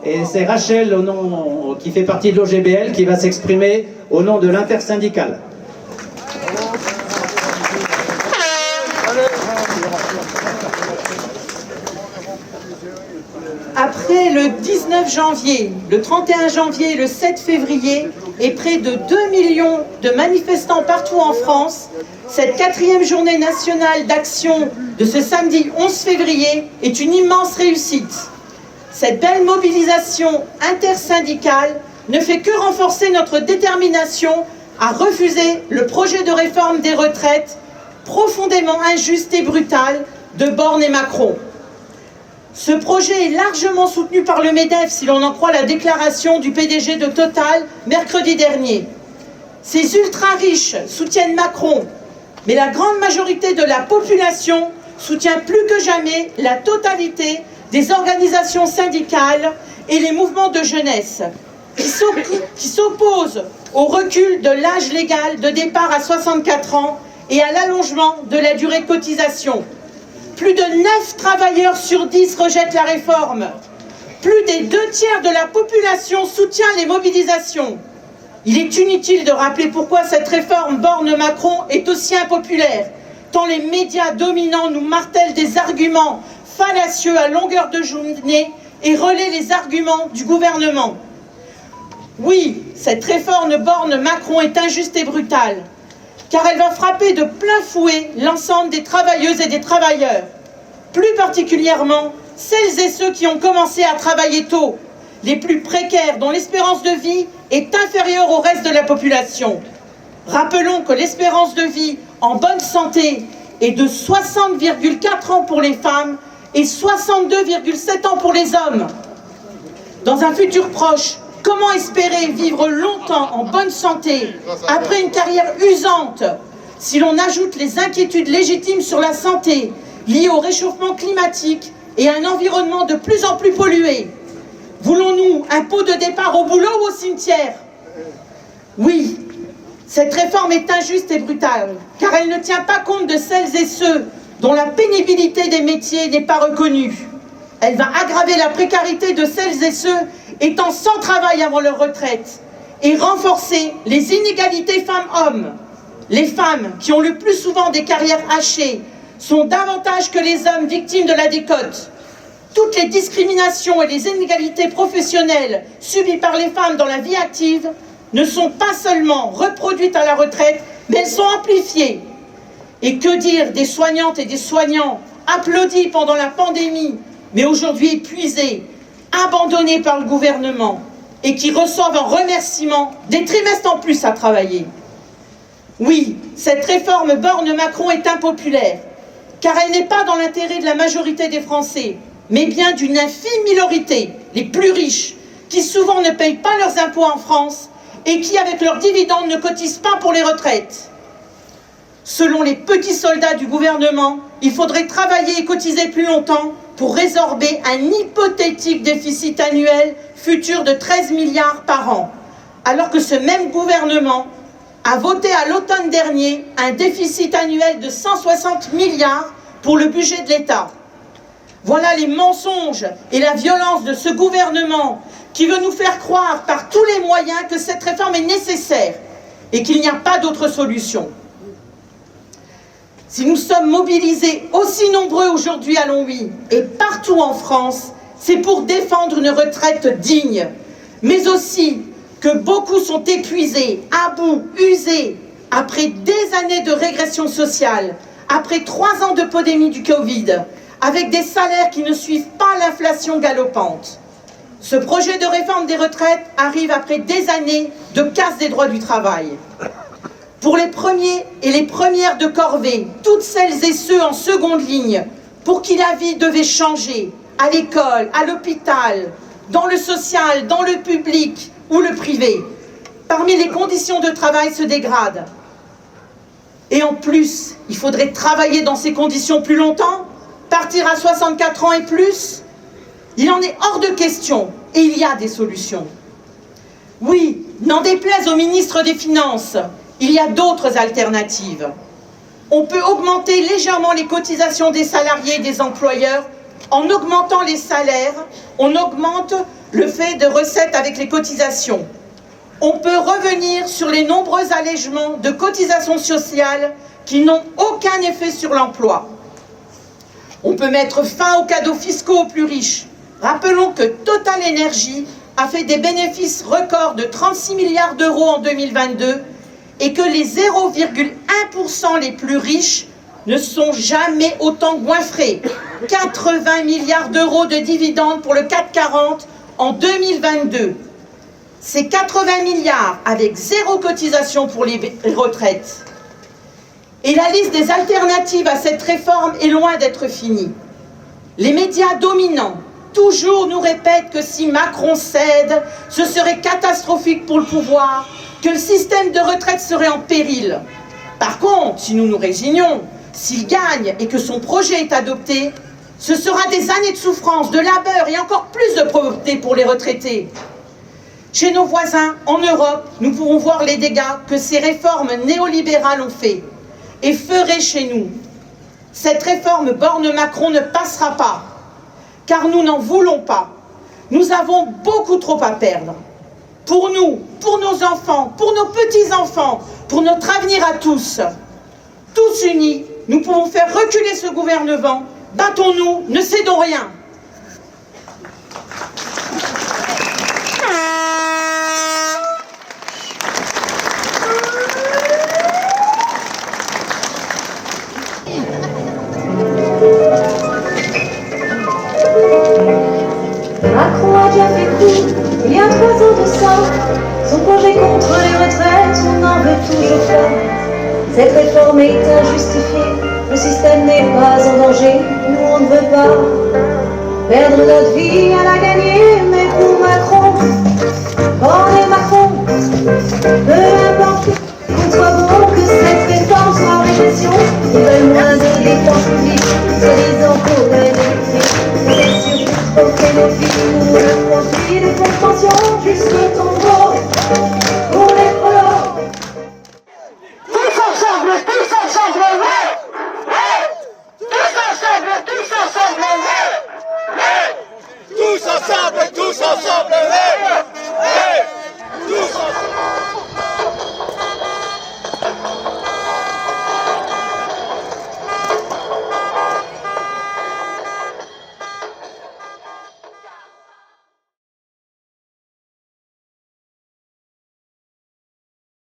Et c'est Rachel, qui fait partie de l'OGBL, qui va s'exprimer au nom de l'intersyndicale. Après le 19 janvier, le 31 janvier et le 7 février, et près de 2 millions de manifestants partout en France, cette 4e journée nationale d'action de ce samedi 11 février est une immense réussite. Cette belle mobilisation intersyndicale ne fait que renforcer notre détermination à refuser le projet de réforme des retraites profondément injuste et brutal de Borne et Macron. Ce projet est largement soutenu par le MEDEF, si l'on en croit la déclaration du PDG de Total mercredi dernier. Ces ultra-riches soutiennent Macron, mais la grande majorité de la population soutient plus que jamais la totalité des organisations syndicales et les mouvements de jeunesse qui s'opposent au recul de l'âge légal de départ à 64 ans et à l'allongement de la durée de cotisation. Plus de 9 travailleurs sur 10 rejettent la réforme. Plus des 2 tiers de la population soutient les mobilisations. Il est inutile de rappeler pourquoi cette réforme Borne-Macron est aussi impopulaire, tant les médias dominants nous martèlent des arguments fallacieux à longueur de journée et relaient les arguments du gouvernement. Oui, cette réforme Borne-Macron est injuste et brutale, car elle va frapper de plein fouet l'ensemble des travailleuses et des travailleurs, plus particulièrement celles et ceux qui ont commencé à travailler tôt, les plus précaires dont l'espérance de vie est inférieure au reste de la population. Rappelons que l'espérance de vie en bonne santé est de 60,4 ans pour les femmes et 62,7 ans pour les hommes. Dans un futur proche, comment espérer vivre longtemps en bonne santé après une carrière usante si l'on ajoute les inquiétudes légitimes sur la santé liées au réchauffement climatique et à un environnement de plus en plus pollué? Voulons-nous un pot de départ au boulot ou au cimetière? Oui, cette réforme est injuste et brutale, car elle ne tient pas compte de celles et ceux dont la pénibilité des métiers n'est pas reconnue. Elle va aggraver la précarité de celles et ceux étant sans travail avant leur retraite et renforcer les inégalités femmes-hommes. Les femmes, qui ont le plus souvent des carrières hachées, sont davantage que les hommes victimes de la décote. Toutes les discriminations et les inégalités professionnelles subies par les femmes dans la vie active ne sont pas seulement reproduites à la retraite, mais elles sont amplifiées. Et que dire des soignantes et des soignants applaudis pendant la pandémie, mais aujourd'hui épuisés, abandonnés par le gouvernement et qui reçoivent en remerciement des trimestres en plus à travailler. Oui, cette réforme Borne-Macron est impopulaire, car elle n'est pas dans l'intérêt de la majorité des Français, mais bien d'une infime minorité, les plus riches, qui souvent ne payent pas leurs impôts en France et qui, avec leurs dividendes, ne cotisent pas pour les retraites. Selon les petits soldats du gouvernement, il faudrait travailler et cotiser plus longtemps pour résorber un hypothétique déficit annuel futur de 13 milliards par an, alors que ce même gouvernement a voté à l'automne dernier un déficit annuel de 160 milliards pour le budget de l'État. Voilà les mensonges et la violence de ce gouvernement qui veut nous faire croire par tous les moyens que cette réforme est nécessaire et qu'il n'y a pas d'autre solution. Si nous sommes mobilisés aussi nombreux aujourd'hui à Longwy et partout en France, c'est pour défendre une retraite digne, mais aussi que beaucoup sont épuisés, à bout, usés, après des années de régression sociale, après 3 ans de pandémie du Covid, avec des salaires qui ne suivent pas l'inflation galopante. Ce projet de réforme des retraites arrive après des années de casse des droits du travail. Pour les premiers et les premières de corvée, toutes celles et ceux en seconde ligne, pour qui la vie devait changer, à l'école, à l'hôpital, dans le social, dans le public ou le privé, parmi les conditions de travail se dégradent. Et en plus, il faudrait travailler dans ces conditions plus longtemps, partir à 64 ans et plus. Il en est hors de question, et il y a des solutions. Oui, n'en déplaise au ministre des Finances, il y a d'autres alternatives. On peut augmenter légèrement les cotisations des salariés et des employeurs. En augmentant les salaires, on augmente le fait de recettes avec les cotisations. On peut revenir sur les nombreux allègements de cotisations sociales qui n'ont aucun effet sur l'emploi. On peut mettre fin aux cadeaux fiscaux aux plus riches. Rappelons que Total Energy a fait des bénéfices records de 36 milliards d'euros en 2022 et que les 0,1% les plus riches ne sont jamais autant goinfrés. 80 milliards d'euros de dividendes pour le CAC 40 en 2022. C'est 80 milliards avec zéro cotisation pour les retraites. Et la liste des alternatives à cette réforme est loin d'être finie. Les médias dominants toujours nous répètent que si Macron cède, ce serait catastrophique pour le pouvoir, que le système de retraite serait en péril. Par contre, si nous nous résignons, s'il gagne et que son projet est adopté, ce sera des années de souffrance, de labeur et encore plus de pauvreté pour les retraités. Chez nos voisins, en Europe, nous pouvons voir les dégâts que ces réformes néolibérales ont fait et feraient chez nous. Cette réforme Borne-Macron ne passera pas, car nous n'en voulons pas. Nous avons beaucoup trop à perdre. Pour nous, pour nos enfants, pour nos petits-enfants, pour notre avenir à tous. Tous unis, nous pouvons faire reculer ce gouvernement. Battons-nous, ne cédons rien. Macron a déjà fait coup, il y a 3 ans de ça. Son projet contre les retraites, on n'en veut toujours pas. Cette réforme est injustifiée, le système n'est pas en danger, nous on ne veut pas perdre notre vie à la gagner. Mais pour Macron, Borne et Macron, peu importe qu'on soit bon, que cette réforme soit en répression. Ils veulent moins de dépenses publiques, soi-disant pour gagner. C'est surtout trop fait nos vies pour le profit des fonds de pension jusqu'au tombeau.